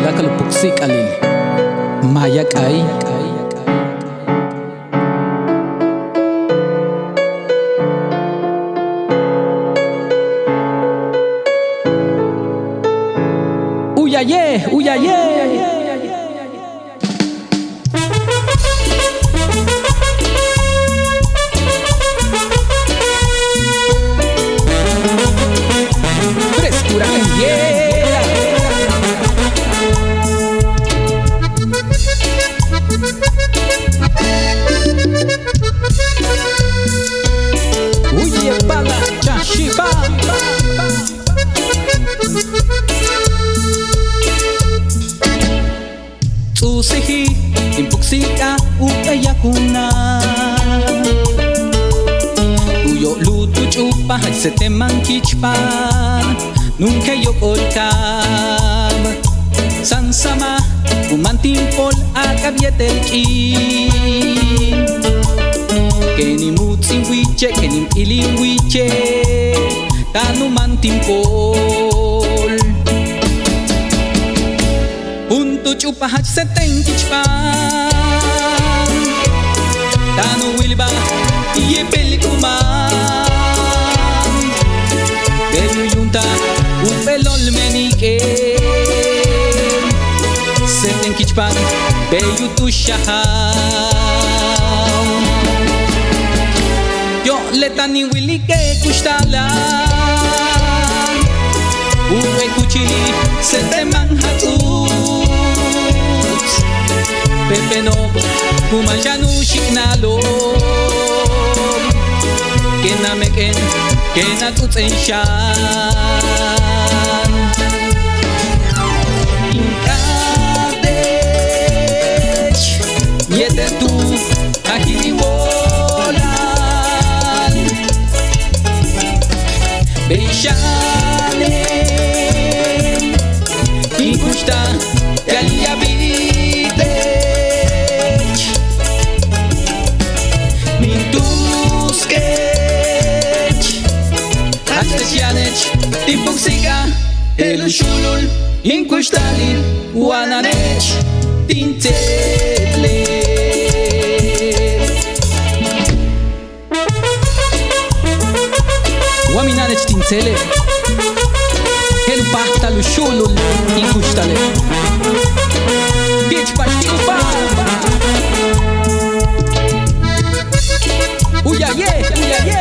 Lakal puksik alil Mayak ay Uyaye, uyaye Frescura canguera Uye pala chashiba Tsusihi impuksika upayakuna Uyo lutu chupa sete mankichpa Nunca yo olkam Sansama umantimpol akabietel chin Kenim mutsin wiche, kenim ilin wiche Tanumantimpol Untu chupa hach seten kichpan Tanu wilba iye pelikuman Deru yunta upelol menike Seten kichpan beyu tu shaham Yo letani wilike kushtala Uwe kuchili sete manhatut Pepe nob kumajanu shiknalo Kena meken kena tutsenshan Inkadech yete tu ahiriwolan Beishane Inkushta yaliyabitech Mintuskech Hastesianech Tipuksika Elushulul Inkushtalin Wananech Tintele Waminanech Tintele El pahtalu shulul Inkushtale Biech pashtupa Uyaye, uyaye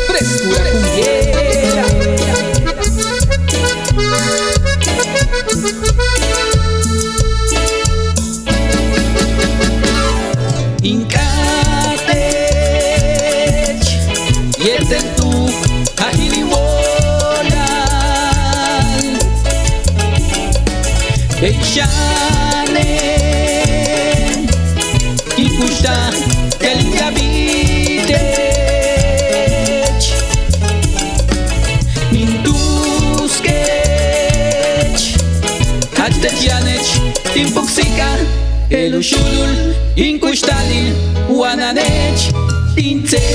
Frescura cumbiera Inkatech Yeten tu ahiriwolan Beishane Ikushta yaliyabitech Mintuskech Hastesianech Timpuksika Elushulul Inkushtalin Wananech Tinte